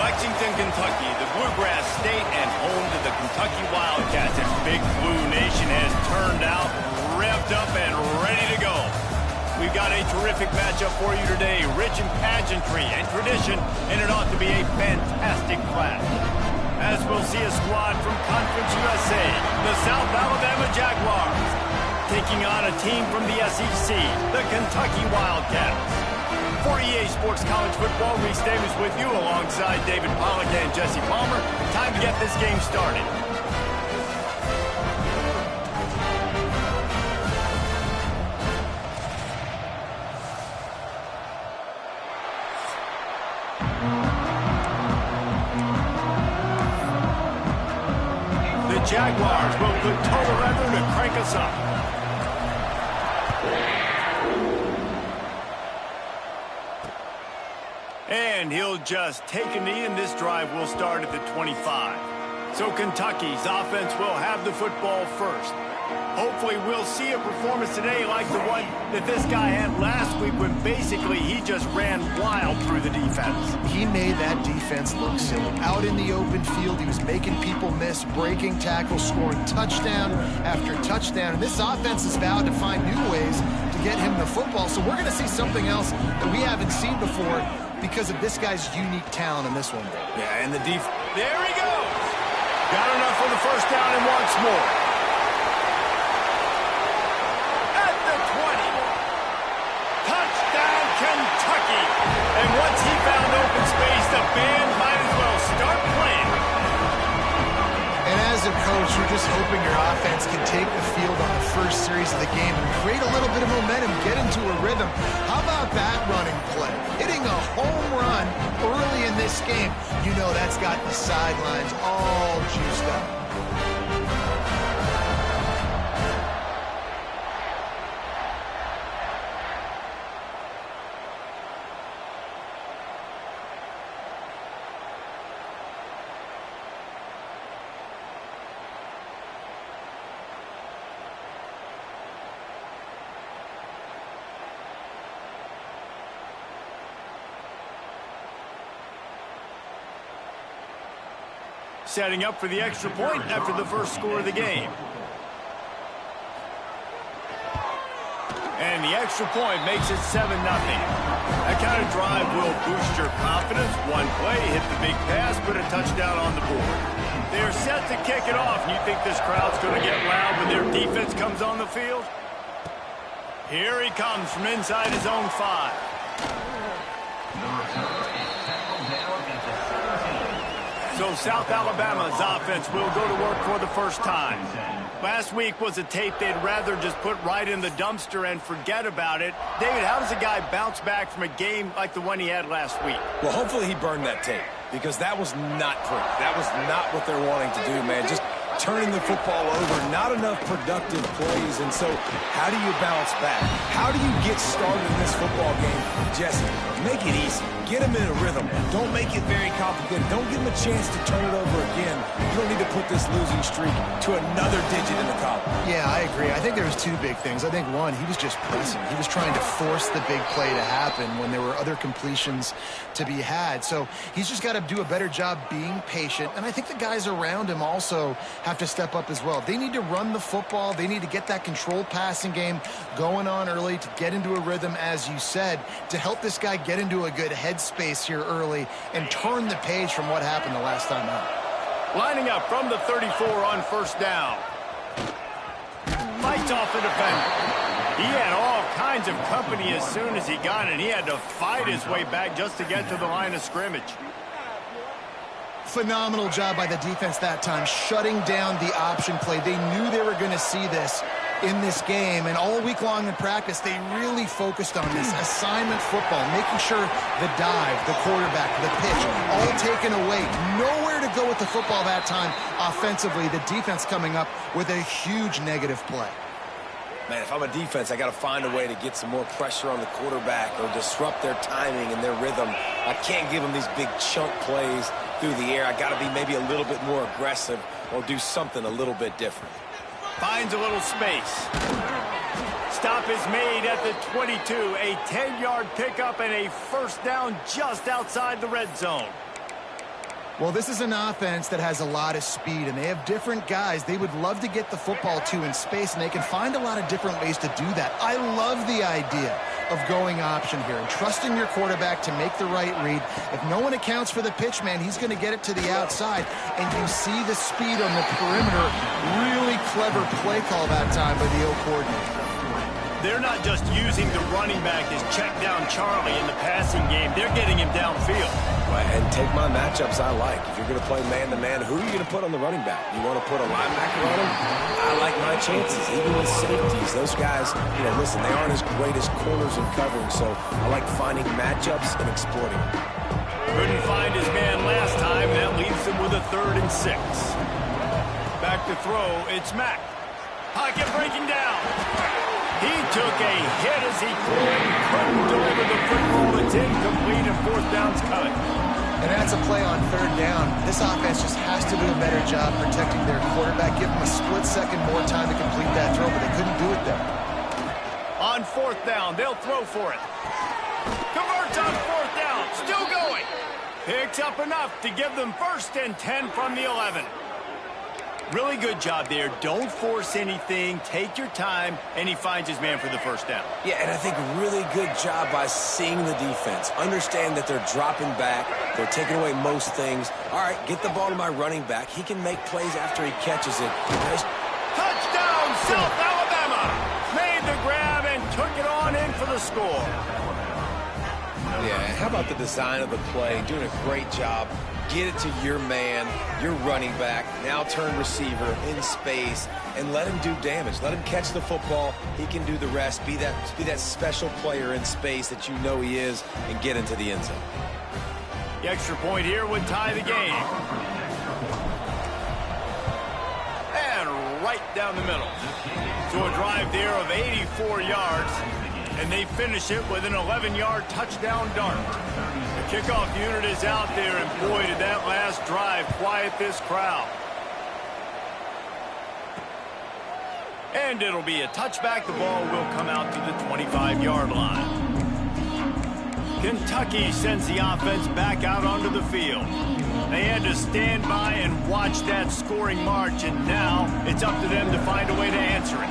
Lexington, Kentucky, the Bluegrass State and home to the Kentucky Wildcats. And Big Blue Nation has turned out, revved up, and ready to go. We've got a terrific matchup for you today, rich in pageantry and tradition, and it ought to be a fantastic clash. As we'll see a squad from Conference USA, the South Alabama Jaguars, taking on a team from the SEC, the Kentucky Wildcats. For EA Sports College Football, Reese Davis with you alongside David Pollack and Jesse Palmer. Time to get this game started. The Jaguars will put total effort to crank us up. And he'll just take a knee, and this drive will start at the 25. So Kentucky's offense will have the football first. Hopefully we'll see a performance today like the one that this guy had last week when basically he just ran wild through the defense. He made that defense look silly. Out in the open field, he was making people miss, breaking tackles, scoring touchdown after touchdown. And this offense is vowed to find new ways to get him the football. So we're going to see something else that we haven't seen before because of this guy's unique talent in this one. Yeah, and the defense. There he goes. Got enough for the first down and wants more. At the 20. Touchdown, Kentucky. And once he found open space, the band might as well start playing. And as a coach, you're just hoping your offense can take the field on the first series of the game and create a little bit of momentum, get into a rhythm. How about that running play? Hitting a home run early in this game. You know that's got the sidelines all juiced up. Setting up for the extra point after the first score of the game. And the extra point makes it 7-0. That kind of drive will boost your confidence. One play, hit the big pass, put a touchdown on the board. They're set to kick it off, and you think this crowd's going to get loud when their defense comes on the field? Here he comes from inside his own 5. So South Alabama's offense will go to work for the first time. Last week was a tape they'd rather just put right in the dumpster and forget about it. David, how does a guy bounce back from a game like the one he had last week? Well, hopefully he burned that tape because that was not pretty. That was not what they're wanting to do, man. Just turning the football over, not enough productive plays. And so how do you bounce back? How do you get started in this football game? Jesse, make it easy. Get him in a rhythm. Don't make it very complicated. Don't give him a chance to turn it over again. You don't need to put this losing streak to another digit in the column. Yeah, I agree. I think there was two big things. I think one, he was just pressing. He was trying to force the big play to happen when there were other completions to be had. So he's just got to do a better job being patient. And I think the guys around him also have to step up as well. They need to run the football. They need to get that controlled passing game going on early to get into a rhythm, as you said, to help this guy get into a good headspace here early and turn the page from what happened the last time out. Lining up from the 34 on first down. Fights off the defender. He had all kinds of company as soon as he got it. He had to fight his way back just to get to the line of scrimmage. Phenomenal job by the defense that time, shutting down the option play. They knew they were going to see this in this game, and all week long in practice, they really focused on this assignment football, making sure the dive, the quarterback, the pitch, all taken away. Nowhere to go with the football that time offensively. The defense coming up with a huge negative play. Man, if I'm a defense, I got to find a way to get some more pressure on the quarterback or disrupt their timing and their rhythm. I can't give them these big chunk plays through the air. I got to be maybe a little bit more aggressive or do something a little bit different. Finds a little space. Stop is made at the 22. A 10-yard pickup and a first down just outside the red zone. Well, this is an offense that has a lot of speed, and they have different guys they would love to get the football to in space, and they can find a lot of different ways to do that. I love the idea of going option here and trusting your quarterback to make the right read. If no one accounts for the pitch, man, he's going to get it to the outside, and you see the speed on the perimeter. Really clever play call that time by the O coordinator. They're not just using the running back as check down Charlie in the passing game. They're getting him downfield. Right, and take my matchups I like. If you're going to play man-to-man, who are you going to put on the running back? You want to put a linebacker on him? I like my chances, even with safeties. Those guys, listen, they aren't as great as corners and covering, so I like finding matchups and exploiting them. Couldn't find his man last time. That leaves him with a 3rd and 6. Back to throw, it's Mack. Pocket breaking down. He took a hit as he couldn't deliver the football. It's incomplete and 4th down's coming. And that's a play on 3rd down. This offense just has to do a better job protecting their quarterback. Give them a split second more time to complete that throw, but they couldn't do it there. On 4th down, they'll throw for it. Converts on 4th down, still going. Picks up enough to give them 1st and 10 from the 11. Really good job there. Don't force anything. Take your time, and he finds his man for the 1st down. Yeah, and I think really good job by seeing the defense. Understand that they're dropping back. They're taking away most things. All right, get the ball to my running back. He can make plays after he catches it. Nice. Touchdown, South Alabama. Made the grab and took it on in for the score. Yeah, and how about the design of the play? Doing a great job. Get it to your man, your running back, now turn receiver in space, and let him do damage. Let him catch the football. He can do the rest. Be that special player in space that you know he is, and get into the end zone. The extra point here would tie the game. And right down the middle. So a drive there of 84 yards, and they finish it with an 11-yard touchdown dart. The kickoff unit is out there, and boy, did that last drive quiet this crowd. And it'll be a touchback. The ball will come out to the 25-yard line. Kentucky sends the offense back out onto the field. They had to stand by and watch that scoring march, and now it's up to them to find a way to answer it.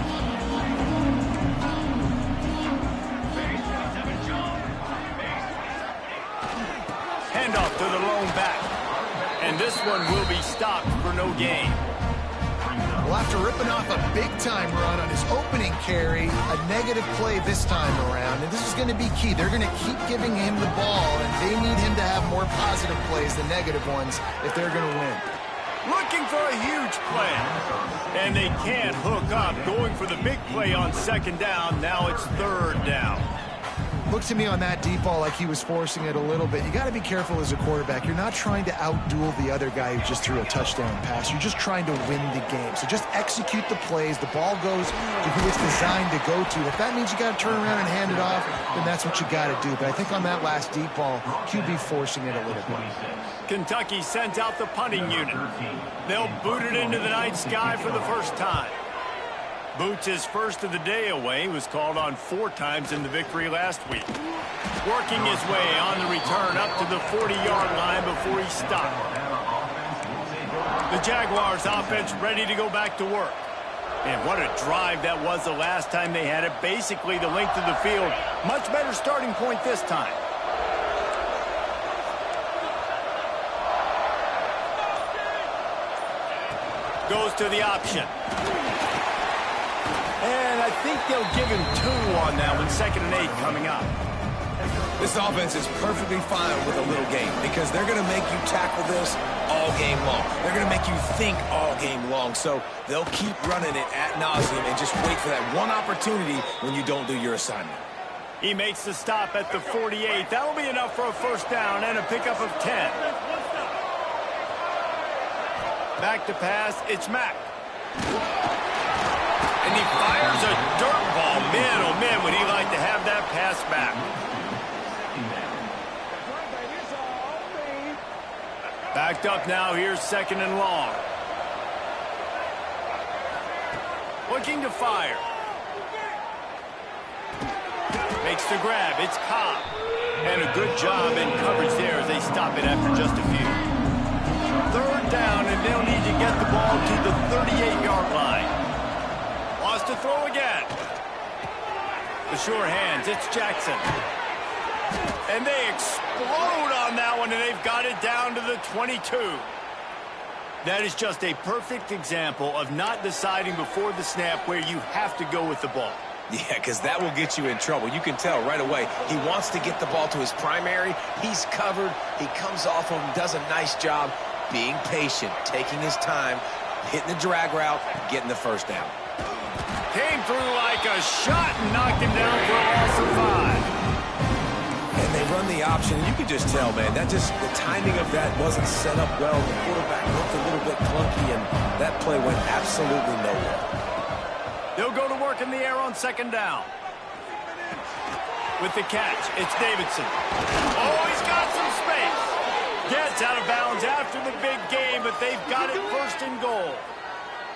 Handoff to the lone back. And this one will be stopped for no gain. Well, after ripping off a big-time run on his opening carry, a negative play this time around, and this is going to be key. They're going to keep giving him the ball, and they need him to have more positive plays than negative ones if they're going to win. Looking for a huge play. And they can't hook up. Going for the big play on 2nd down. Now it's 3rd down. Looked to me on that deep ball like he was forcing it a little bit. You got to be careful as a quarterback. You're not trying to outduel the other guy who just threw a touchdown pass. You're just trying to win the game. So just execute the plays. The ball goes to who it's designed to go to. If that means you got to turn around and hand it off, then that's what you got to do. But I think on that last deep ball, QB forcing it a little bit. Kentucky sends out the punting unit. They'll boot it into the night sky for the first time. Boots his first of the day away. He was called on 4 times in the victory last week. Working his way on the return up to the 40-yard line before he stopped. The Jaguars offense ready to go back to work. And what a drive that was the last time they had it. Basically the length of the field. Much better starting point this time. Goes to the option. And I think they'll give him 2 on that one. 2nd and 8 coming up. This offense is perfectly fine with a little game because they're going to make you tackle this all game long. They're going to make you think all game long. So they'll keep running it ad nauseum and just wait for that one opportunity when you don't do your assignment. He makes the stop at the 48. That'll be enough for a 1st down and a pickup of 10. Back to pass, it's Mack. And he fires a dirt ball. Man, oh man, would he like to have that pass back. Backed up now, here's 2nd and long. Looking to fire. Makes the grab, it's Cobb. And a good job in coverage there as they stop it after just a few. and they'll need to get the ball to the 38-yard line. Wants to throw again. The sure hands, it's Jackson. And they explode on that one, and they've got it down to the 22. That is just a perfect example of not deciding before the snap where you have to go with the ball. Yeah, because that will get you in trouble. You can tell right away he wants to get the ball to his primary. He's covered. He comes off of him, does a nice job being patient, taking his time, hitting the drag route, getting the first down. Came through like a shot and knocked him down for a loss of 5. And they run the option. You can just tell, man, the timing of that wasn't set up well. The quarterback looked a little bit clunky, and that play went absolutely nowhere. They'll go to work in the air on second down. With the catch, it's Davidson. Oh, he's got some space. Gets out of bounds after the big game, but they've got it first and goal.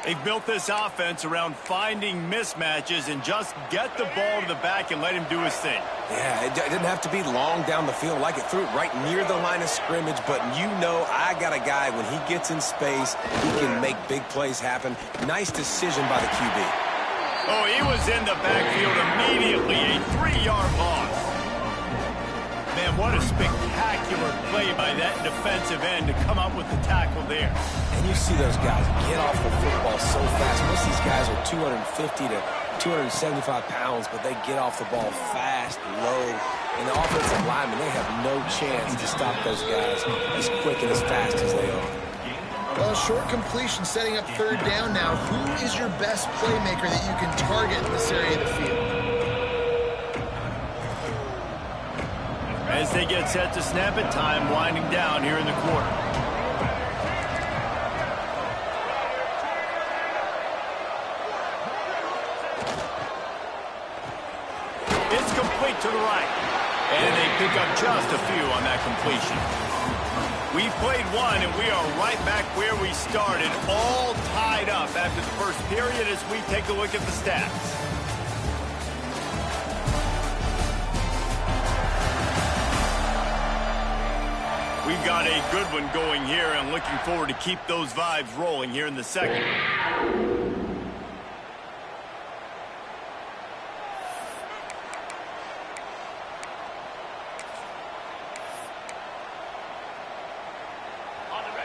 They've built this offense around finding mismatches and just get the ball to the back and let him do his thing. Yeah, it didn't have to be long down the field. Like it threw it right near the line of scrimmage, but you know I got a guy, when he gets in space, he can make big plays happen. Nice decision by the QB. Oh, he was in the backfield immediately, a 3-yard loss. Man, what a spectacular play by that defensive end to come up with the tackle there. And you see those guys get off the football so fast. Most of these guys are 250 to 275 pounds, but they get off the ball fast, low. And the offensive linemen, they have no chance to stop those guys as quick and as fast as they are. Well, short completion setting up third down now. Who is your best playmaker that you can target in this area of the field? As they get set to snap it, time winding down here in the quarter. It's complete to the right. And they pick up just a few on that completion. We've played one, and we are right back where we started, all tied up after the first period as we take a look at the stats. We've got a good one going here, and looking forward to keep those vibes rolling here in the second.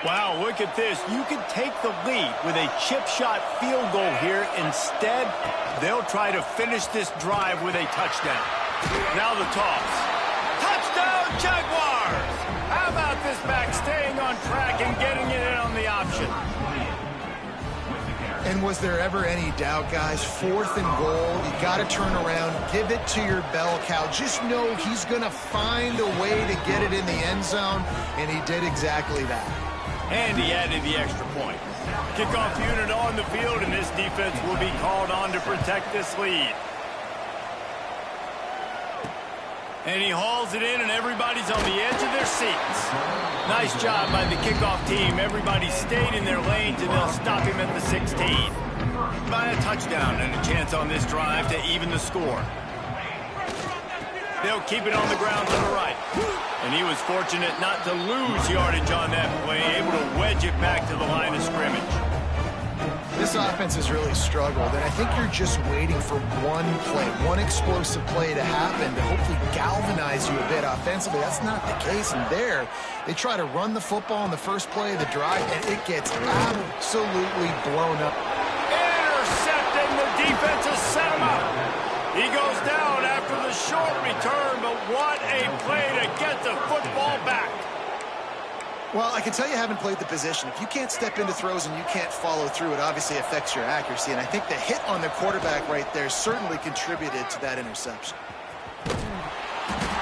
Wow, look at this. You could take the lead with a chip shot field goal here. Instead, they'll try to finish this drive with a touchdown. Now the toss. Touchdown, Jaguars! How about this back staying on track and getting it in on the option? And was there ever any doubt, guys? 4th and goal. You got to turn around, give it to your bell cow. Just know he's going to find a way to get it in the end zone, and he did exactly that. And he added the extra point. Kickoff unit on the field, and this defense will be called on to protect this lead. And he hauls it in, and everybody's on the edge of their seats. Nice job by the kickoff team. Everybody stayed in their lanes, and they'll stop him at the 16. By a touchdown and a chance on this drive to even the score. They'll keep it on the ground to the right. And he was fortunate not to lose yardage on that play, able to wedge it back to the line of scrimmage. This offense has really struggled, and I think you're just waiting for one play, one explosive play to happen to hopefully galvanize you a bit offensively. That's not the case, and there, they try to run the football in the first play of the drive, and it gets absolutely blown up. Intercepting, the defense has set him up. He goes down after the short return, but what a play to get the football back. Well, I can tell you haven't played the position. If you can't step into throws and you can't follow through, it obviously affects your accuracy. And I think the hit on the quarterback right there certainly contributed to that interception.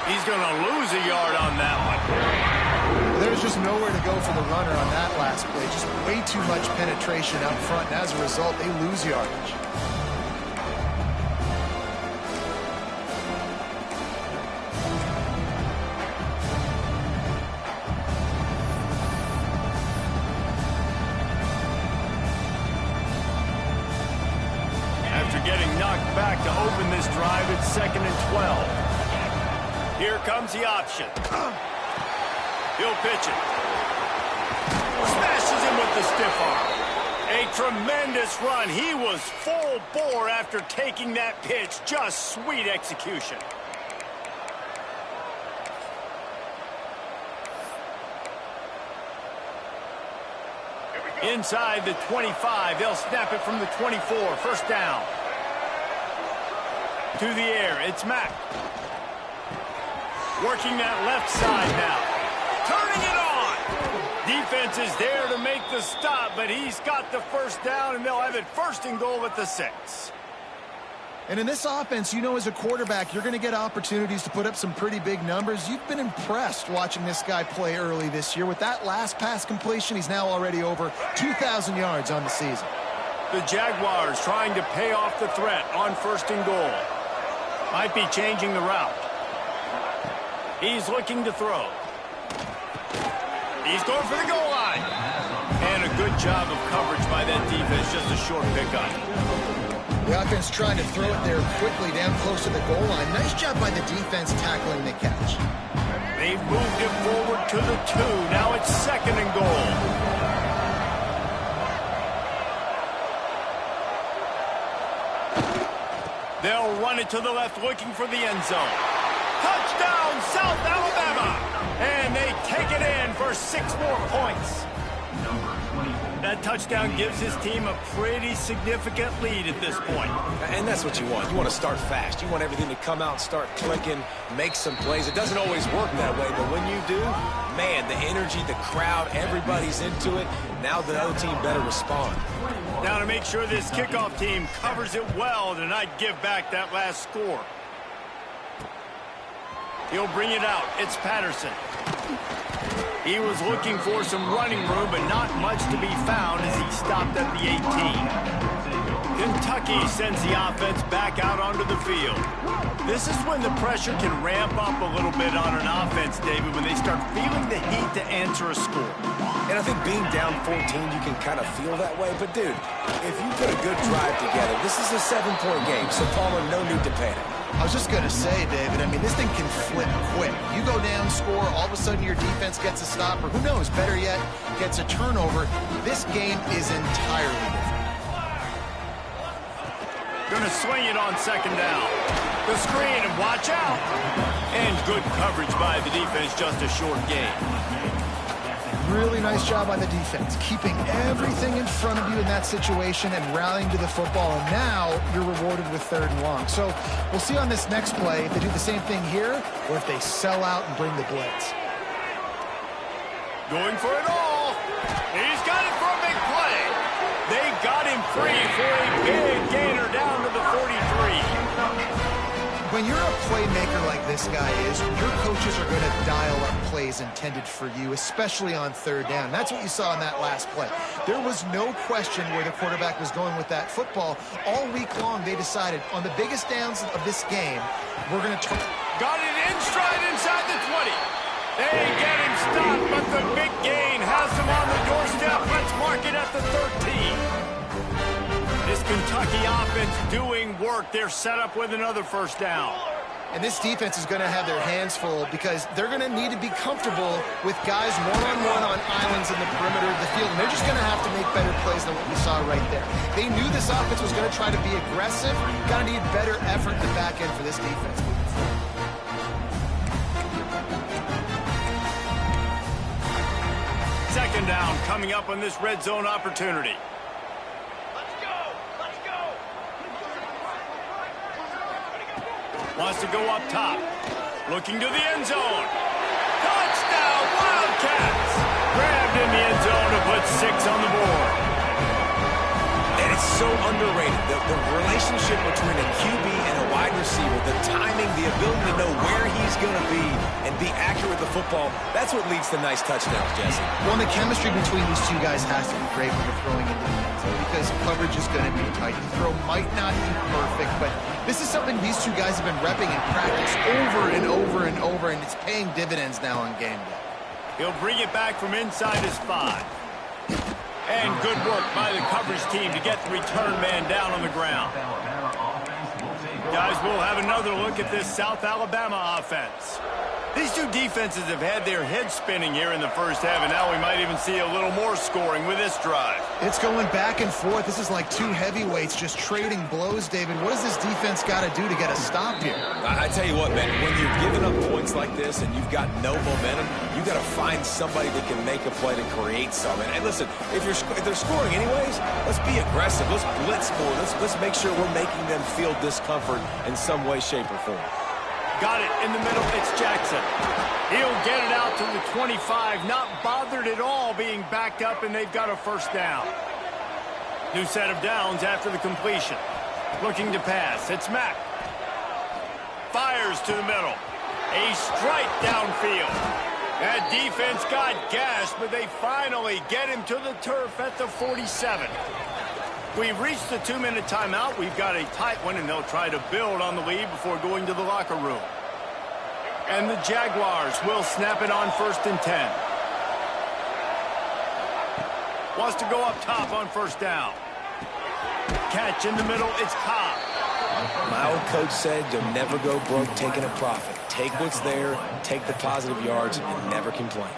He's going to lose a yard on that one. There's just nowhere to go for the runner on that last play. Just way too much penetration up front. And as a result, they lose yardage. Back to open this drive. It's 2nd and 12. Here comes the option. He'll pitch it. Smashes him with the stiff arm. A tremendous run. He was full bore after taking that pitch. Just sweet execution. Inside the 25, they'll snap it from the 24. First down. To the air, it's Mack. Working that left side now. Turning it on. Defense is there to make the stop, but he's got the first down, and they'll have it first and goal at the 6. And in this offense, you know, as a quarterback, you're going to get opportunities to put up some pretty big numbers. You've been impressed watching this guy play early this year. With that last pass completion, he's now already over 2,000 yards on the season. The Jaguars trying to pay off the threat on first and goal. Might be changing the route. He's looking to throw. He's going for the goal line. And a good job of coverage by that defense. Just a short pickup. The offense trying to throw it there quickly down close to the goal line. Nice job by the defense tackling the catch. They've moved it forward to the 2. Now it's second and goal. They'll run it to the left, looking for the end zone. Touchdown, South Alabama! And they take it in for 6 more points. That touchdown gives his team a pretty significant lead at this point. And that's what you want. You want to start fast. You want everything to come out and start clicking, make some plays. It doesn't always work that way, but when you do, man, the energy, the crowd, everybody's into it. Now the other team better respond. Now to make sure this kickoff team covers it well to not give back that last score. He'll bring it out. It's Patterson. He was looking for some running room, but not much to be found as he stopped at the 18. Kentucky sends the offense back out onto the field. This is when the pressure can ramp up a little bit on an offense, David, when they start feeling the heat to answer a score. And I think being down 14, you can kind of feel that way. But, dude, if you put a good drive together, this is a 7-point game, so Palmer, no need to panic. I was just going to say, David, I mean, this thing can flip quick. You go down, score, all of a sudden your defense gets a stop, or who knows, better yet, gets a turnover. This game is entirely different. Going to swing it on second down. The screen, and watch out. And good coverage by the defense, just a short gain. Really nice job by the defense, keeping everything in front of you in that situation and rallying to the football. And now you're rewarded with 3rd and long. So we'll see on this next play if they do the same thing here or if they sell out and bring the blitz. Going for it all. He's got it for a big play. They got him free for a big gainer down to the 43. When you're a playmaker like this guy is, your coaches are going to dial up plays intended for you, especially on 3rd down. That's what you saw in that last play. There was no question where the quarterback was going with that football. All week long, they decided on the biggest downs of this game, we're going to turn. Got it in stride inside the 20. They get him stopped, but the big gain has him on the doorstep. Let's mark it at the 13. This Kentucky offense doing work. They're set up with another first down. And this defense is going to have their hands full because they're going to need to be comfortable with guys one-on-one on islands in the perimeter of the field. And they're just going to have to make better plays than what we saw right there. They knew this offense was going to try to be aggressive. Got to need better effort in the back end for this defense. Second down coming up on this red zone opportunity. Wants to go up top. Looking to the end zone. Touchdown, Wildcats! Grabbed in the end zone to put 6 on the board. And it's so underrated. The relationship between a QB and a wide receiver, the timing, the ability to know where he's going to be and be accurate with the football, that's what leads to nice touchdowns, Jesse. Well, the chemistry between these two guys has to be great when you're throwing into the end zone because coverage is going to be tight. The throw might not be perfect, but this is something these two guys have been repping in practice over and over and over, and it's paying dividends now on game day. He'll bring it back from inside his 5. And good work by the coverage team to get the return man down on the ground. Guys, we'll have another look at this South Alabama offense. These two defenses have had their heads spinning here in the first half, and now we might even see a little more scoring with this drive. It's going back and forth. This is like two heavyweights just trading blows, David. What does this defense got to do to get a stop here? I tell you what, man, when you're giving up points like this and you've got no momentum, you got to find somebody that can make a play to create some. And listen, if they're scoring anyways, let's be aggressive. Let's blitz more. Let's make sure we're making them feel discomfort in some way, shape, or form. Got it in the middle. It's Jackson. He'll get it out to the 25. Not bothered at all being backed up, and they've got a first down. New set of downs after the completion. Looking to pass. It's Mack. Fires to the middle. A strike downfield. That defense got gashed, but they finally get him to the turf at the 47. We've reached the 2-minute timeout. We've got a tight one, and they'll try to build on the lead before going to the locker room. And the Jaguars will snap it on 1st and 10. Wants to go up top on first down. Catch in the middle. It's Cobb. My old coach said you'll never go broke taking a profit. Take what's there, take the positive yards, and never complain.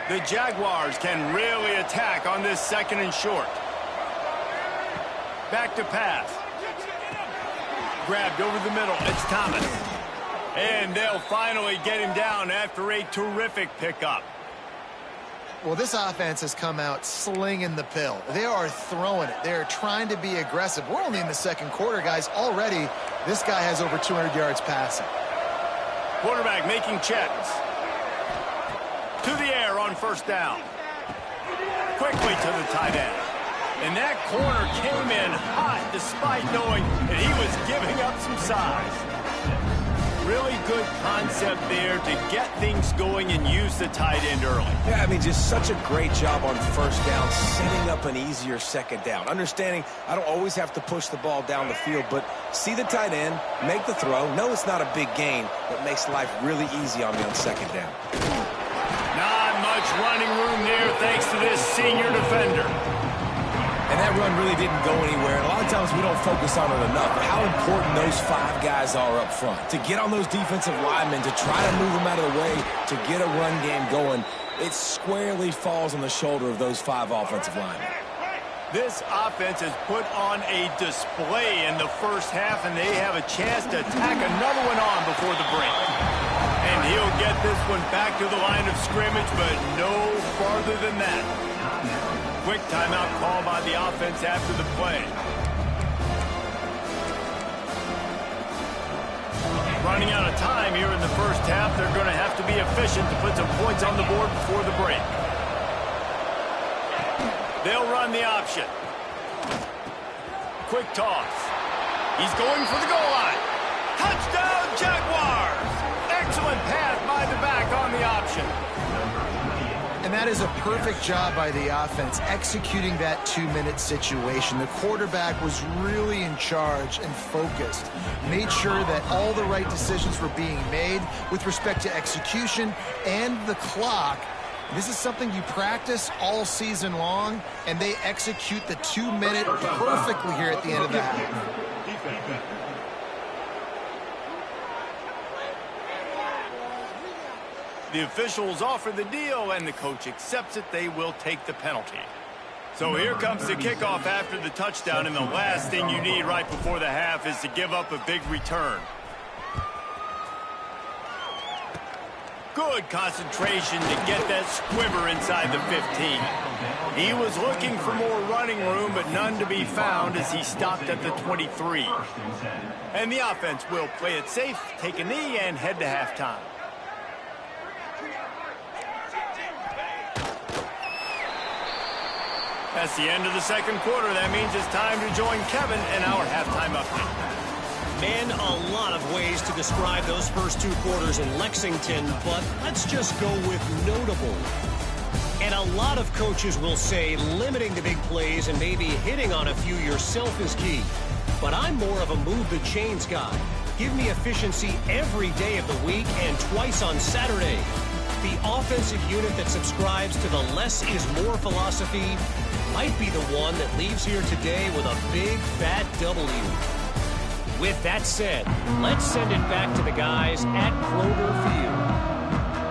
The Jaguars can really attack on this 2nd and short. Back to pass. Grabbed over the middle. It's Thomas. And they'll finally get him down after a terrific pickup. Well, this offense has come out slinging the pill. They are throwing it. They are trying to be aggressive. We're only in the 2nd quarter, guys. Already, this guy has over 200 yards passing. Quarterback making checks. To the air on first down. Quickly to the tight end. And that corner came in hot despite knowing that he was giving up some size. Really good concept there to get things going and use the tight end early. Yeah, I mean, just such a great job on first down, setting up an easier 2nd down. Understanding I don't always have to push the ball down the field, but see the tight end, make the throw. No, it's not a big gain, but makes life really easy on me on 2nd down. Not much running room there thanks to this senior defender. And that run really didn't go anywhere. And a lot of times we don't focus on it enough. But how important those 5 guys are up front. To get on those defensive linemen, to try to move them out of the way, to get a run game going, it squarely falls on the shoulder of those 5 offensive linemen. This offense has put on a display in the first half, and they have a chance to tack another one on before the break. And he'll get this one back to the line of scrimmage, but no farther than that. Quick timeout call by the offense after the play. Running out of time here in the first half. They're going to have to be efficient to put some points on the board before the break. They'll run the option. Quick toss. He's going for the goal line. Touchdown, Jaguars! Excellent pass by the back on the option. And that is a perfect job by the offense, executing that 2-minute situation. The quarterback was really in charge and focused. Made sure that all the right decisions were being made with respect to execution and the clock. This is something you practice all season long, and they execute the 2-minute perfectly here at the end of the half. The officials offer the deal, and the coach accepts it. They will take the penalty. So here comes the kickoff after the touchdown, and the last thing you need right before the half is to give up a big return. Good concentration to get that squibber inside the 15. He was looking for more running room, but none to be found as he stopped at the 23. And the offense will play it safe, take a knee, and head to halftime. That's the end of the 2nd quarter. That means it's time to join Kevin in our halftime update. Man, a lot of ways to describe those first 2 quarters in Lexington, but let's just go with notable. And a lot of coaches will say limiting the big plays and maybe hitting on a few yourself is key. But I'm more of a move the chains guy. Give me efficiency every day of the week and twice on Saturday. The offensive unit that subscribes to the less is more philosophy might be the one that leaves here today with a big, fat W. With that said, let's send it back to the guys at Kroger Field.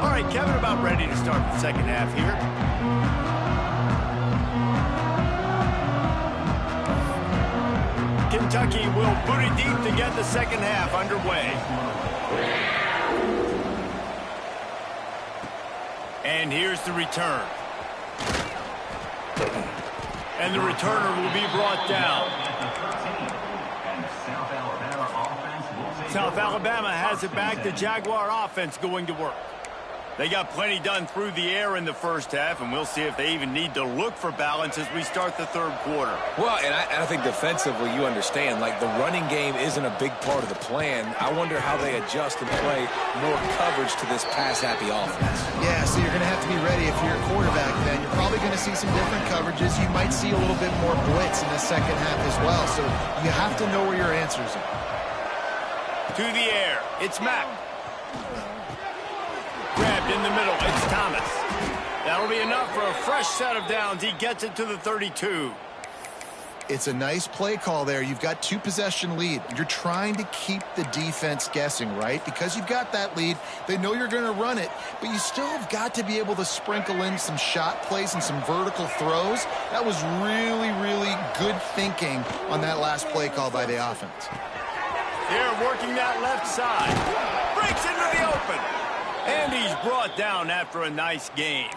All right, Kevin, about ready to start the second half here. Kentucky will boot it deep to get the second half underway. And here's the return. And the returner will be brought down. South Alabama has it back. The Jaguar offense going to work. They got plenty done through the air in the first half, and we'll see if they even need to look for balance as we start the third quarter. Well, and I think defensively, you understand, like the running game isn't a big part of the plan. I wonder how they adjust and play more coverage to this pass-happy offense. Yeah, so you're going to have to be ready if you're a quarterback then. You're probably going to see some different coverages. You might see a little bit more blitz in the second half as well, so you have to know where your answers are. To the air, it's Mack. Grabbed in the middle, it's Thomas. That'll be enough for a fresh set of downs. He gets it to the 32. It's a nice play call there. You've got 2-possession lead. You're trying to keep the defense guessing, right? Because you've got that lead, they know you're going to run it, but you still have got to be able to sprinkle in some shot plays and some vertical throws. That was really, really good thinking on that last play call by the offense. They're working that left side. Breaks into the open. And he's brought down after a nice game.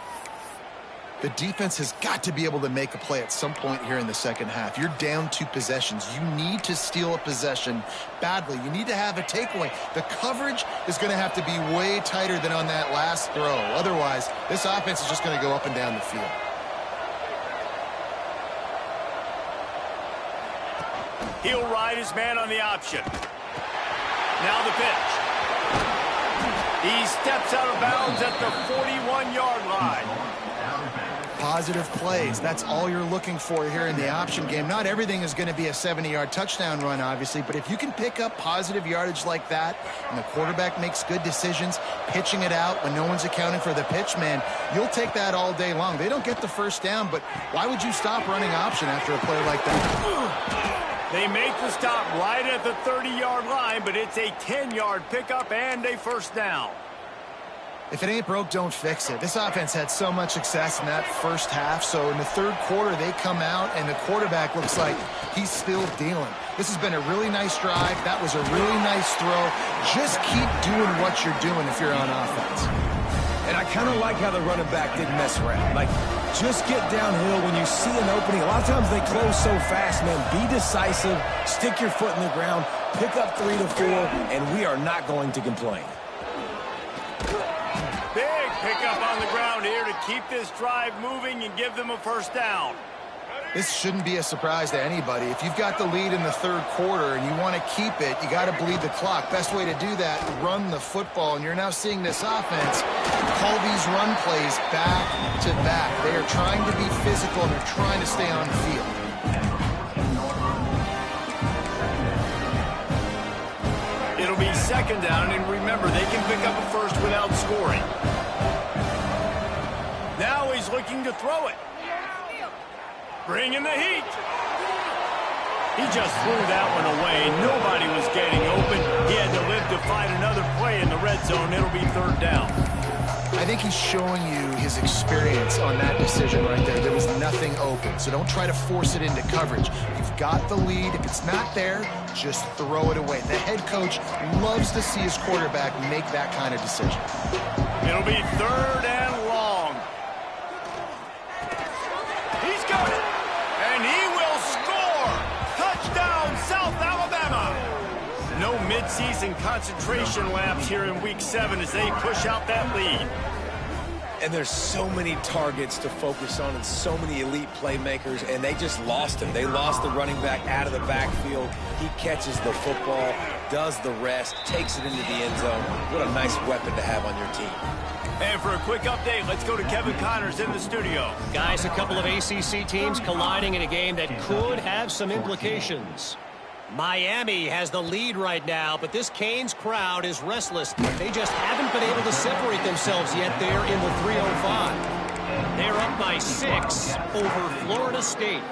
The defense has got to be able to make a play at some point here in the second half. You're down 2 possessions. You need to steal a possession badly. You need to have a takeaway. The coverage is going to have to be way tighter than on that last throw. Otherwise, this offense is just going to go up and down the field. He'll ride his man on the option. Now the pitch. He steps out of bounds at the 41-yard line. Positive plays. That's all you're looking for here in the option game. Not everything is going to be a 70-yard touchdown run, obviously, but if you can pick up positive yardage like that and the quarterback makes good decisions, pitching it out when no one's accounting for the pitch, man, you'll take that all day long. They don't get the first down, but why would you stop running option after a play like that? They make the stop right at the 30-yard line, but it's a 10-yard pickup and a first down. If it ain't broke, don't fix it. This offense had so much success in that first half, so in the third quarter they come out and the quarterback looks like he's still dealing. This has been a really nice drive. That was a really nice throw. Just keep doing what you're doing if you're on offense. And I kind of like how the running back didn't mess around. Like, just get downhill when you see an opening. A lot of times they close so fast, man. Be decisive, stick your foot in the ground, pick up 3 to 4, and we are not going to complain. Big pickup on the ground here to keep this drive moving and give them a first down. This shouldn't be a surprise to anybody. If you've got the lead in the third quarter and you want to keep it, you got to bleed the clock. Best way to do that, run the football. And you're now seeing this offense call these run plays back to back. They are trying to be physical and they're trying to stay on the field. It'll be second down, and remember, they can pick up a first without scoring. Now he's looking to throw it. Bring in the heat. He just threw that one away. Nobody was getting open. He had to live to find another play in the red zone. It'll be third down. I think he's showing you his experience on that decision right there. There was nothing open, so don't try to force it into coverage. You've got the lead. If it's not there, just throw it away. The head coach loves to see his quarterback make that kind of decision. It'll be third and long. He's got it. And he will score! Touchdown, South Alabama! No midseason concentration laps here in Week 7 as they push out that lead. And there's so many targets to focus on and so many elite playmakers, and they just lost him. They lost the running back out of the backfield. He catches the football, does the rest, takes it into the end zone. What a nice weapon to have on your team. And for a quick update, let's go to Kevin Connors in the studio. Guys, a couple of ACC teams colliding in a game that could have some implications. Miami has the lead right now, but this Canes crowd is restless. They just haven't been able to separate themselves yet there in the 305. They're up by 6 over Florida State.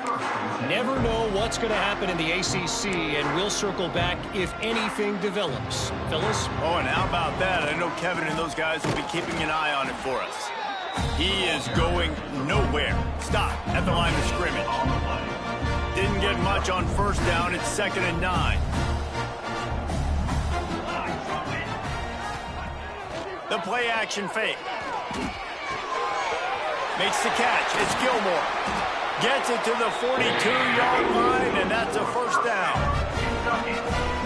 Never know what's going to happen in the ACC, and we'll circle back if anything develops. Fellas? Oh, and how about that? I know Kevin and those guys will be keeping an eye on it for us. He is going nowhere. Stop at the line of scrimmage. Didn't get much on first down. It's 2nd and 9. The play action fake. Makes the catch. It's Gilmore. Gets it to the 42-yard line, and that's a first down.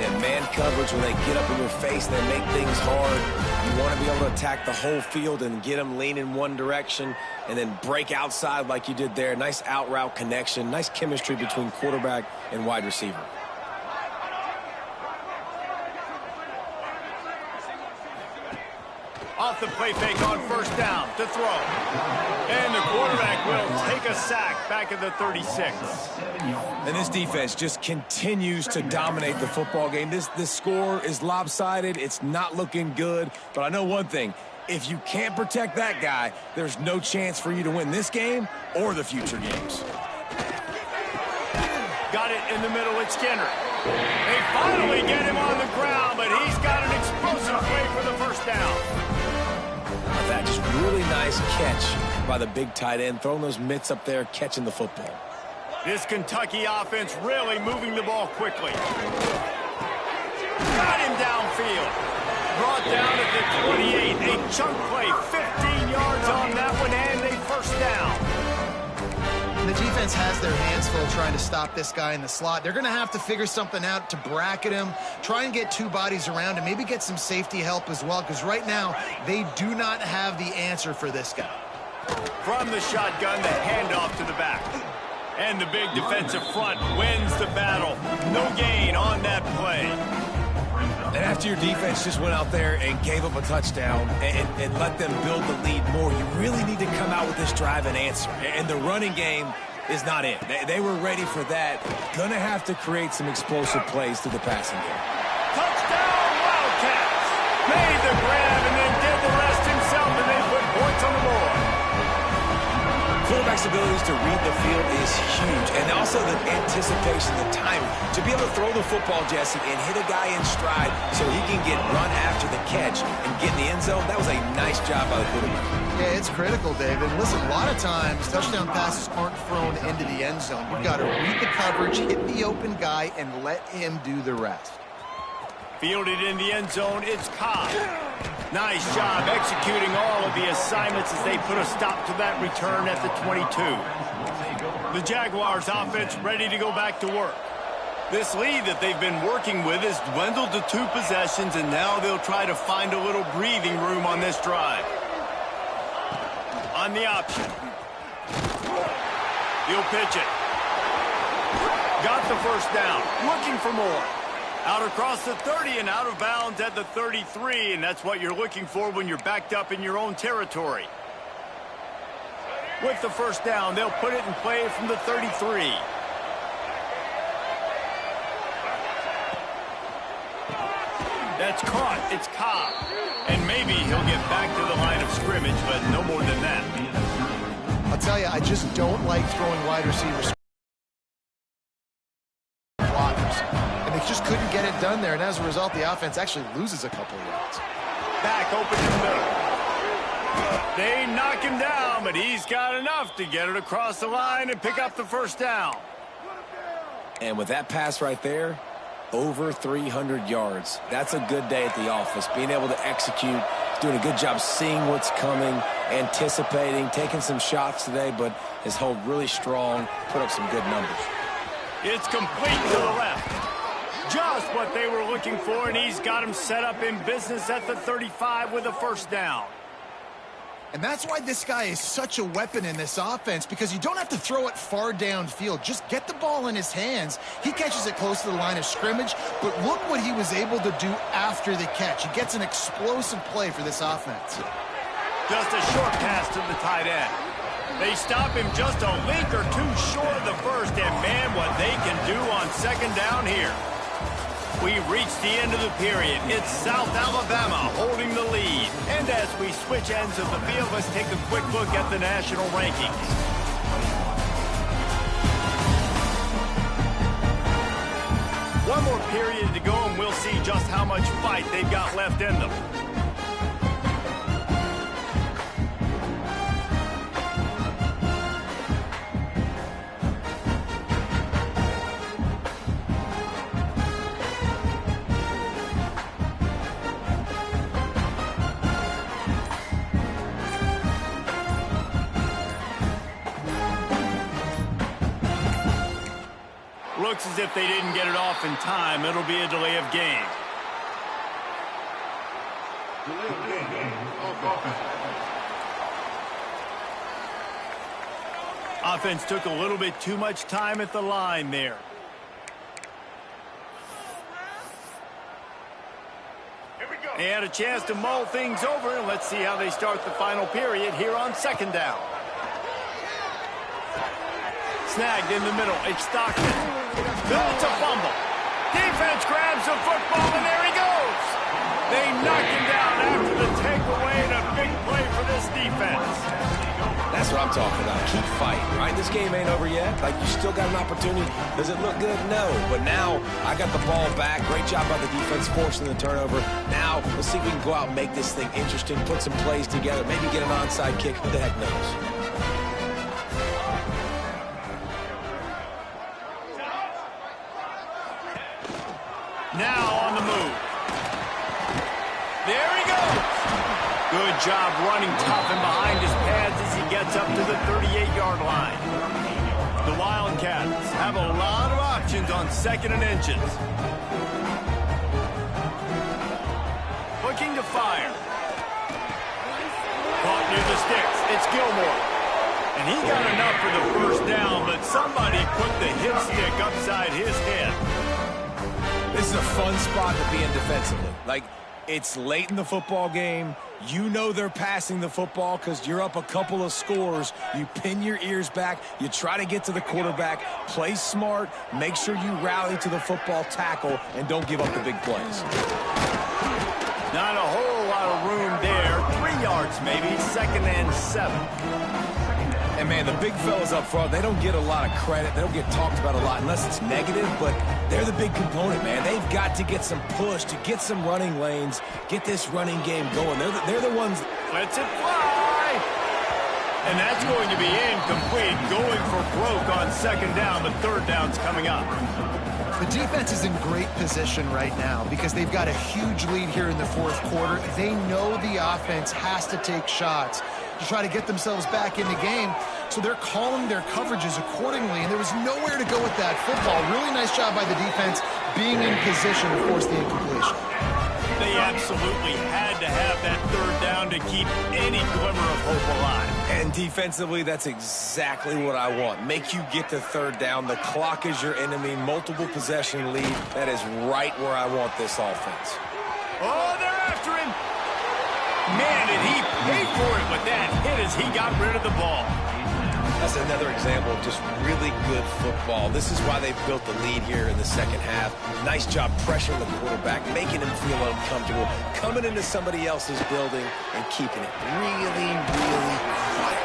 And man coverage, when they get up in your face, they make things hard. You want to be able to attack the whole field and get them lean in one direction and then break outside like you did there. Nice out route connection. Nice chemistry between quarterback and wide receiver. Off the play fake on first down to throw. And the quarterback will take a sack back at the 36. And this defense just continues to dominate the football game. This score is lopsided. It's not looking good. But I know one thing. If you can't protect that guy, there's no chance for you to win this game or the future games. Got it in the middle with Skinner. They finally get him on the ground, but he's got an explosive play for the first down. That just really nice catch by the big tight end, throwing those mitts up there, catching the football. This Kentucky offense really moving the ball quickly. Got him downfield. Brought down at the 28. A chunk play, 15 yards on that one, and a first down. The defense has their hands full trying to stop this guy in the slot. They're going to have to figure something out to bracket him, try and get two bodies around him, maybe get some safety help as well, because right now they do not have the answer for this guy. From the shotgun, the handoff to the back. And the big defensive front wins the battle. No gain on that play. And after your defense just went out there and gave up a touchdown and let them build the lead more, you really need to come out with this drive and answer. And the running game is not it. They were ready for that. Gonna have to create some explosive plays through the passing game. Touchdown, Wildcats! Made the grab and then did the rest himself, and they put points on the board. Quarterback's abilities to read the field is huge, and also the anticipation, the timing. To be able to throw the football, Jesse, and hit a guy in stride so he can get run after the catch and get in the end zone, that was a nice job by the quarterback. Yeah, it's critical, David. Listen, a lot of times touchdown passes aren't thrown into the end zone. You've got to read the coverage, hit the open guy, and let him do the rest. Fielded in the end zone, it's Cobb. Nice job executing all of the assignments as they put a stop to that return at the 22. The Jaguars offense ready to go back to work. This lead that they've been working with has dwindled to 2 possessions, and now they'll try to find a little breathing room on this drive. On the option. He'll pitch it. Got the first down. Looking for more. Out across the 30 and out of bounds at the 33, and that's what you're looking for when you're backed up in your own territory. With the first down, they'll put it in play from the 33. That's caught. It's Cobb. And maybe he'll get back to the line of scrimmage, but no more than that. I'll tell you, I just don't like throwing wide receivers blockers. And they just couldn't get it done there, and as a result, the offense actually loses a couple of yards. Back open in the middle. They knock him down, but he's got enough to get it across the line and pick up the first down. And with that pass right there, over 300 yards. That's a good day at the office. Being able to execute, doing a good job seeing what's coming, anticipating, taking some shots today, but has held really strong, put up some good numbers. It's complete to the left. Just what they were looking for, and he's got him set up in business at the 35 with a first down. And that's why this guy is such a weapon in this offense, because you don't have to throw it far downfield. Just get the ball in his hands. He catches it close to the line of scrimmage, but look what he was able to do after the catch. He gets an explosive play for this offense. Just a short pass to the tight end. They stop him just a link or two short of the first, and man, what they can do on second down here. We've reached the end of the period. It's South Alabama holding the lead. And as we switch ends of the field, let's take a quick look at the national rankings. One more period to go, and we'll see just how much fight they've got left in them. Looks as if they didn't get it off in time. It'll be a delay of game. Offense took a little bit too much time at the line there. They had a chance to mull things over, and let's see how they start the final period here on second down. Snagged in the middle. It's Stockton. It's a fumble. Defense grabs the football, and there he goes. They knock him down after the takeaway, and a big play for this defense. That's what I'm talking about. Keep fighting, right? This game ain't over yet. Like, you still got an opportunity. Does it look good? No. But now, I got the ball back. Great job by the defense forcing the turnover. Now, let's see if we can go out and make this thing interesting, put some plays together, maybe get an onside kick. Who the heck knows? Now on the move. There he goes. Good job running tough and behind his pads as he gets up to the 38-yard line. The Wildcats have a lot of options on second and inches. Looking to fire. Caught near the sticks. It's Gilmore. And he got enough for the first down, but somebody put the hip stick upside his head. This is a fun spot to be in defensively. Like, it's late in the football game. You know they're passing the football because you're up a couple of scores. You pin your ears back. You try to get to the quarterback. Play smart. Make sure you rally to the football tackle and don't give up the big plays. Not a whole lot of room there. 3 yards maybe. Second and 7. And, man, the big fellas up front, they don't get a lot of credit. They don't get talked about a lot unless it's negative, but they're the big component, man. They've got to get some push, to get some running lanes, get this running game going. They're the ones. Lets it fly. And that's going to be incomplete. Going for broke on second down. The third down's coming up. The defense is in great position right now because they've got a huge lead here in the fourth quarter. They know the offense has to take shots to try to get themselves back in the game, so they're calling their coverages accordingly, and there was nowhere to go with that football. Really nice job by the defense being in position to force the incompletion. They absolutely had to have that third down to keep any glimmer of hope alive. And defensively, that's exactly what I want. Make you get to third down. The clock is your enemy. Multiple possession lead. That is right where I want this offense. Oh, they're after him. Man, did he pay for it with that hit as he got rid of the ball. That's another example of just really good football. This is why they've built the lead here in the second half. Nice job pressuring the quarterback, making him feel uncomfortable, coming into somebody else's building and keeping it really, really quiet.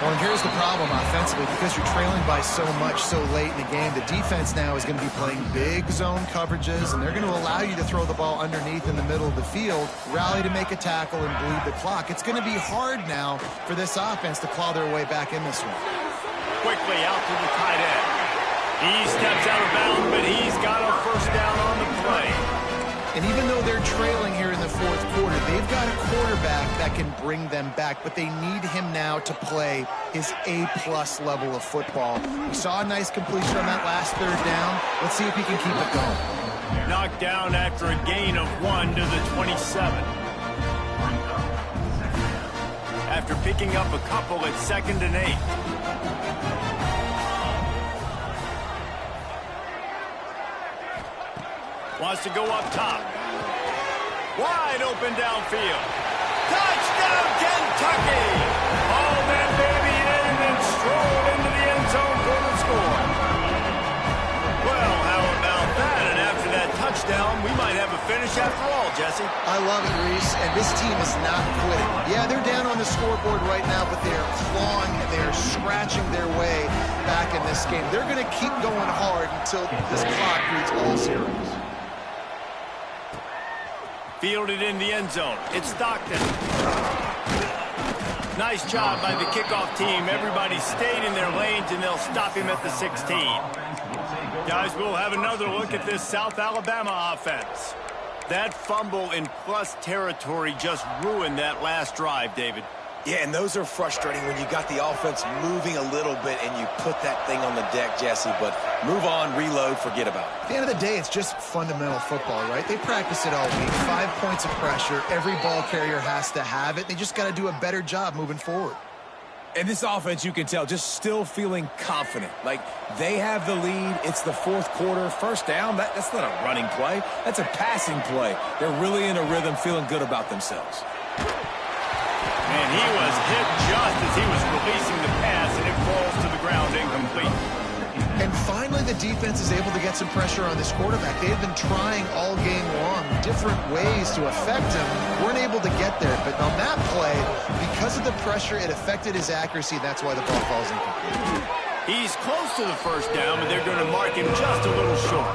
Well, and here's the problem offensively. Because you're trailing by so much so late in the game, the defense now is going to be playing big zone coverages, and they're going to allow you to throw the ball underneath in the middle of the field, rally to make a tackle, and bleed the clock. It's going to be hard now for this offense to claw their way back in this one. Quickly out to the tight end. He steps out of bounds, but he's got a first down on the play. And even though they're trailing here in the fourth quarter, they've got a quarterback that can bring them back, but they need him now to play his A-plus level of football. We saw a nice completion on that last third down. Let's see if he can keep it going. Knocked down after a gain of 1 to the 27. After picking up a couple at 2nd and 8. Wants to go up top. Wide open downfield. Touchdown, Kentucky! Hauled that baby in and strolled into the end zone for the score. Well, how about that? And after finish after all, Jesse. I love it, Reese, and this team is not quitting. Yeah, they're down on the scoreboard right now, but they're clawing and they're scratching their way back in this game. They're going to keep going hard until this clock reads all zeros. Fielded in the end zone. It's Stockton. Nice job by the kickoff team. Everybody stayed in their lanes, and they'll stop him at the 16. Guys, we'll have another look at this South Alabama offense. That fumble in plus territory just ruined that last drive, David. Yeah, and those are frustrating when you got the offense moving a little bit and you put that thing on the deck, Jesse. But move on, reload, forget about it. At the end of the day, it's just fundamental football, right? They practice it all week. 5 points of pressure. Every ball carrier has to have it. They just got to do a better job moving forward. And this offense, you can tell, just still feeling confident. Like, they have the lead. It's the fourth quarter. First down, that's not a running play. That's a passing play. They're really in a rhythm, feeling good about themselves. And he was hit just as he was releasing the pass, and it falls to the ground incomplete. And finally, the defense is able to get some pressure on this quarterback. They have been trying all game long different ways to affect him. Weren't able to get there. But on that play, because of the pressure, it affected his accuracy. That's why the ball falls incomplete. He's close to the first down, but they're going to mark him just a little short.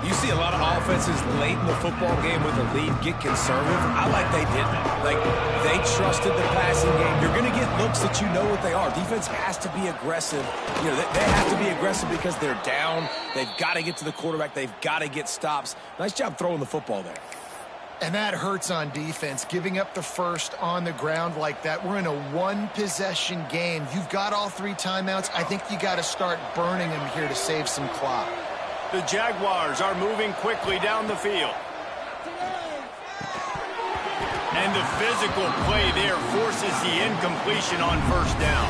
You see a lot of offenses late in the football game with a lead get conservative. I like they didn't. Like, they trusted the passing game. You're going to get looks that you know what they are. Defense has to be aggressive. You know, they have to be aggressive because they're down. They've got to get to the quarterback. They've got to get stops. Nice job throwing the football there. And that hurts on defense, giving up the first on the ground like that. We're in a one-possession game. You've got all 3 timeouts. I think you got to start burning them here to save some clock. The Jaguars are moving quickly down the field. And the physical play there forces the incompletion on first down.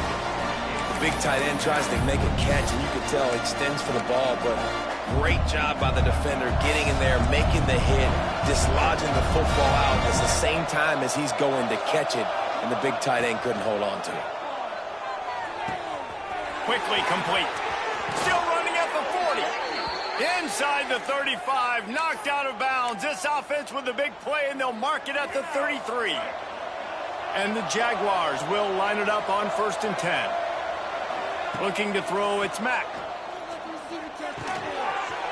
The big tight end tries to make a catch, and you can tell he extends for the ball, but great job by the defender getting in there, making the hit, dislodging the football out at the same time as he's going to catch it, and the big tight end couldn't hold on to it. Quickly complete. Still running at the 40. Inside the 35, knocked out of bounds. This offense with a big play, and they'll mark it at the 33. And the Jaguars will line it up on 1st and 10. Looking to throw, it's Mack.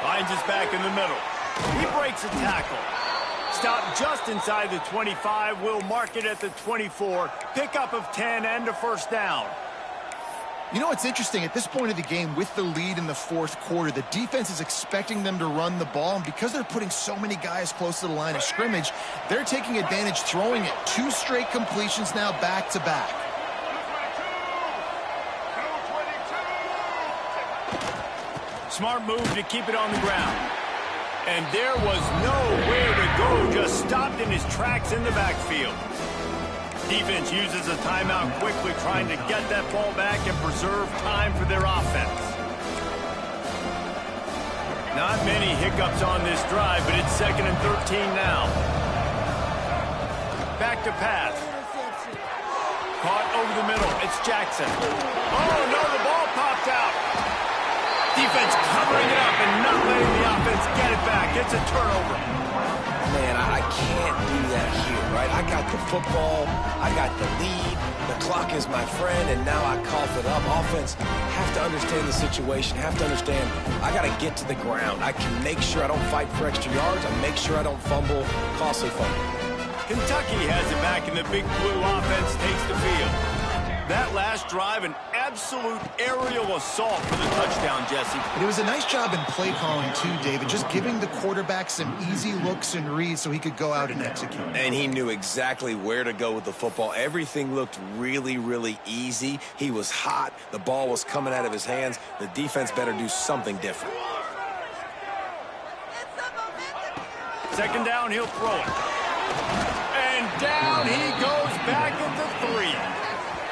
Finds his back in the middle. He breaks a tackle. Stopped just inside the 25. Will mark it at the 24. Pickup of 10 and a first down. You know, it's interesting. At this point of the game, with the lead in the fourth quarter, the defense is expecting them to run the ball. And because they're putting so many guys close to the line of scrimmage, they're taking advantage, throwing it. 2 straight completions now back-to-back. Smart move to keep it on the ground. And there was nowhere to go. Just stopped in his tracks in the backfield. Defense uses a timeout quickly, trying to get that ball back and preserve time for their offense. Not many hiccups on this drive, but it's 2nd and 13 now. Back to pass. Caught over the middle. It's Jackson. Oh, no, the ball popped out. Defense covering it up and not letting the offense get it back. It's a turnover. Man, I can't do that here, right? I got the football, I got the lead, the clock is my friend, and now I cough it up. Offense, have to understand the situation, have to understand I got to get to the ground. I can make sure I don't fight for extra yards. I make sure I don't fumble, costly fumble. Kentucky has it back, and the big blue offense takes the field. That last drive, an absolute aerial assault for the touchdown, Jesse. And it was a nice job in play calling, too, David, just giving the quarterback some easy looks and reads so he could go out and execute. And he knew exactly where to go with the football. Everything looked really, really easy. He was hot. The ball was coming out of his hands. The defense better do something different. 2nd down, he'll throw it. And down he goes back at the 3.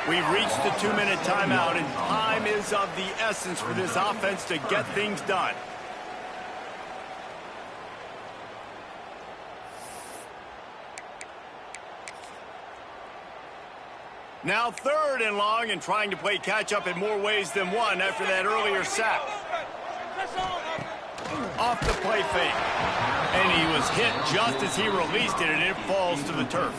We've reached the 2-minute timeout, and time is of the essence for this offense to get things done. Now 3rd and long, and trying to play catch-up in more ways than one after that earlier sack. Off the play fake. And he was hit just as he released it, and it falls to the turf.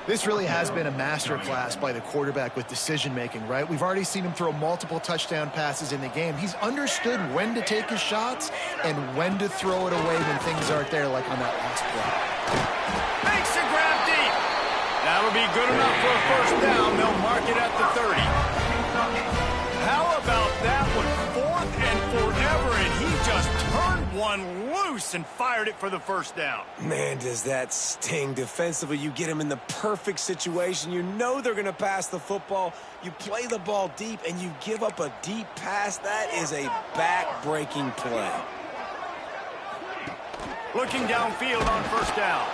This really has been a masterclass by the quarterback with decision-making, right? We've already seen him throw multiple touchdown passes in the game. He's understood when to take his shots and when to throw it away when things aren't there, like on that last play. Makes a grab deep. That'll be good enough for a first down. They'll mark it at the 30. How about that one? 4th and forever, and he just turned one loose and fired it for the first down. Man, does that sting defensively. You get him in the perfect situation. You know they're going to pass the football. You play the ball deep, and you give up a deep pass. That is a back-breaking play. Looking downfield on first down.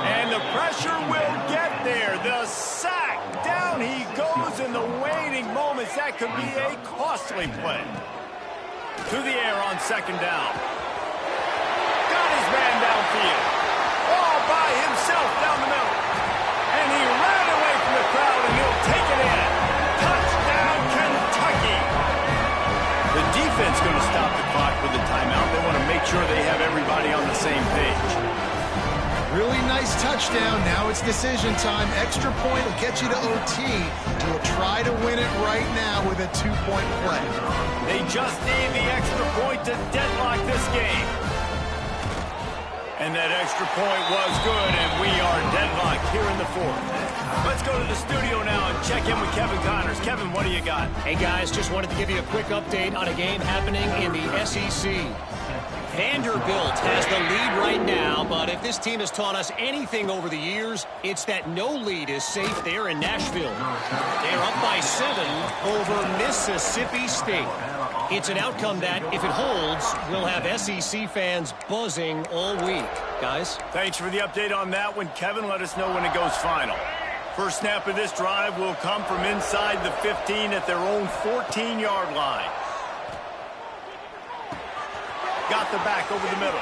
And the pressure will get there. The sack. Down he goes in the waning moments. That could be a costly play. To the air on second down. Got his man downfield. All by himself down the middle. And he ran away from the crowd, and he'll take it in. Touchdown, Kentucky. The defense going to stop the clock with the timeout. They want to make sure they have everybody on the same page. Really nice touchdown. Now it's decision time. Extra point will get you to OT. You'll try to win it right now with a 2-point play. They just need the extra point to deadlock this game. And that extra point was good, and we are deadlocked here in the 4th. Let's go to the studio now and check in with Kevin Connors. Kevin, what do you got? Hey, guys, just wanted to give you a quick update on a game happening in the SEC. Vanderbilt has the lead right now, but if this team has taught us anything over the years, it's that no lead is safe there in Nashville. They're up by 7 over Mississippi State. It's an outcome that, if it holds, will have SEC fans buzzing all week. Guys? Thanks for the update on that one, Kevin. Let us know when it goes final. First snap of this drive will come from inside the 15 at their own 14-yard line. Got the back over the middle.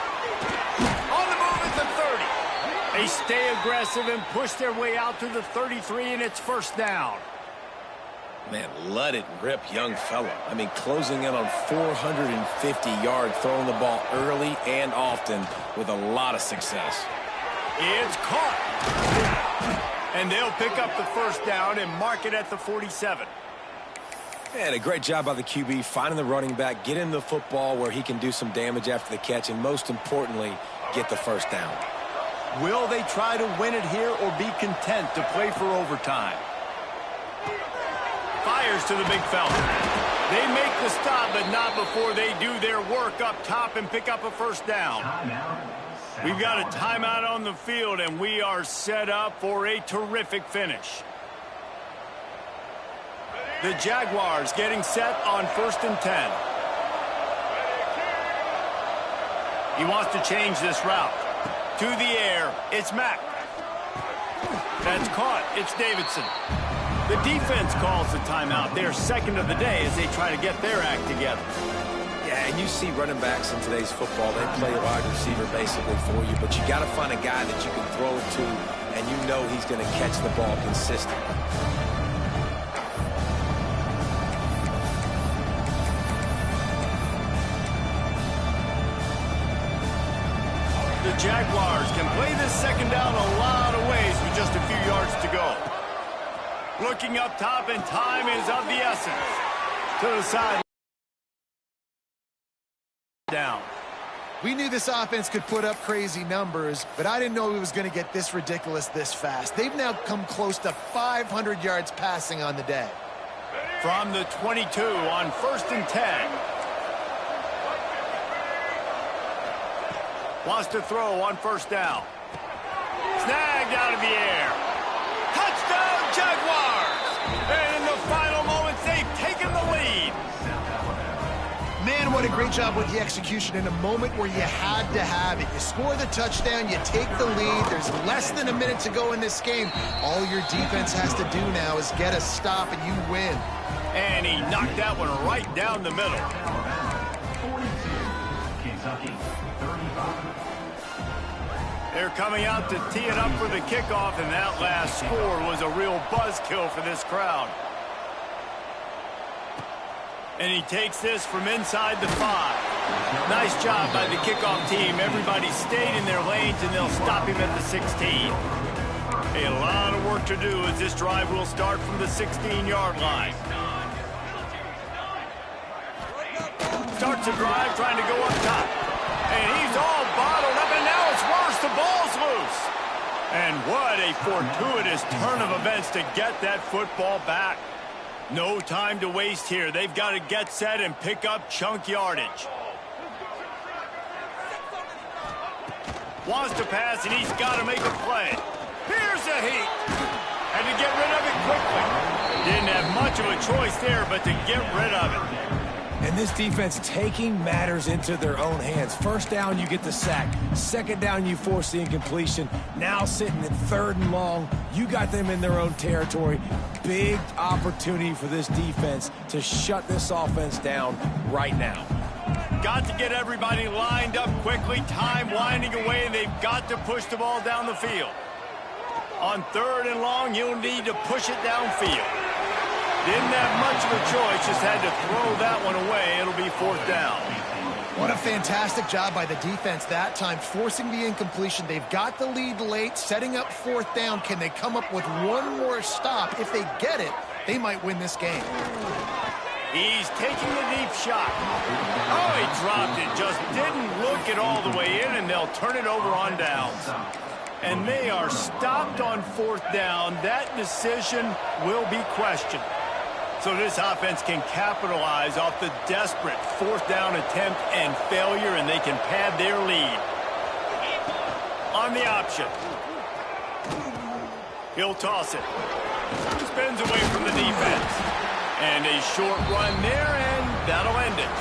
On the move at the 30. They stay aggressive and push their way out to the 33, and it's first down. Man, let it rip, young fella. I mean, closing in on 450 yards, throwing the ball early and often with a lot of success. It's caught. And they'll pick up the first down and mark it at the 47. And a great job by the QB finding the running back, getting the football where he can do some damage after the catch, and most importantly, get the first down. Will they try to win it here or be content to play for overtime? Fires to the big fella. They make the stop, but not before they do their work up top and pick up a first down. We've got a timeout on the field, and we are set up for a terrific finish. The Jaguars getting set on 1st and 10. He wants to change this route. To the air, it's Mack. That's caught. It's Davidson. The defense calls the timeout. They're second of the day as they try to get their act together. Yeah, and you see running backs in today's football, they play a wide receiver basically for you, but you got to find a guy that you can throw it to, and you know he's going to catch the ball consistently. The Jaguars can play this second down a lot of ways with just a few yards to go. Looking up top, and time is of the essence. To the side. Down. We knew this offense could put up crazy numbers, but I didn't know it was going to get this ridiculous this fast. They've now come close to 500 yards passing on the day. From the 22 on 1st and 10. Wants to throw on first down. Snagged out of the air. Touchdown, Jaguars! And in the final moments, they've taken the lead. Man, what a great job with the execution in a moment where you had to have it. You score the touchdown, you take the lead. There's less than a minute to go in this game. All your defense has to do now is get a stop, and you win. And he knocked that one right down the middle. They're coming out to tee it up for the kickoff, and that last score was a real buzzkill for this crowd. And he takes this from inside the 5. Nice job by the kickoff team. Everybody stayed in their lanes, and they'll stop him at the 16. A lot of work to do as this drive will start from the 16-yard line. Starts the drive trying to go up top. And he's all bottled up, and now it's worse. The ball's loose. And what a fortuitous turn of events to get that football back. No time to waste here. They've got to get set and pick up chunk yardage. Wants to pass, and he's got to make a play. Here's a heat. Had to get rid of it quickly. Didn't have much of a choice there, but to get rid of it. And this defense taking matters into their own hands. First down, you get the sack. Second down, you force the incompletion. Now sitting at 3rd and long, you got them in their own territory. Big opportunity for this defense to shut this offense down right now. Got to get everybody lined up quickly. Time winding away, and they've got to push the ball down the field. On 3rd and long, you'll need to push it downfield. Didn't have much of a choice, just had to throw that one away. It'll be 4th down. What a fantastic job by the defense that time, forcing the incompletion. They've got the lead late, setting up 4th down. Can they come up with one more stop? If they get it, they might win this game. He's taking the deep shot. Oh, he dropped it. Just didn't look it all the way in, and they'll turn it over on downs. And they are stopped on 4th down. That decision will be questioned. So this offense can capitalize off the desperate 4th down attempt and failure, and they can pad their lead. On the option. He'll toss it. Spins away from the defense. And a short run there, and that'll end it.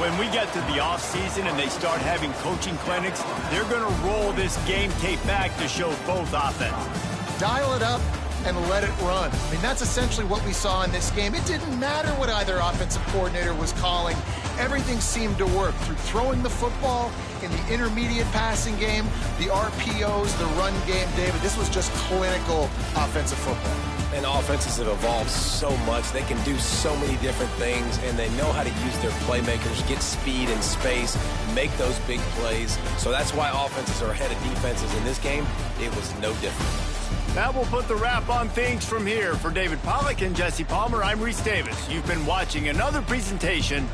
When we get to the offseason and they start having coaching clinics, they're going to roll this game tape back to show both offenses. Dial it up and let it run. I mean, that's essentially what we saw in this game. It didn't matter what either offensive coordinator was calling. Everything seemed to work through throwing the football in the intermediate passing game, the RPOs, the run game. David, this was just clinical offensive football. And offenses have evolved so much. They can do so many different things, and they know how to use their playmakers, get speed and space, make those big plays. So that's why offenses are ahead of defenses in this game. It was no different. That will put the wrap on things from here. For David Pollack and Jesse Palmer, I'm Reese Davis. You've been watching another presentation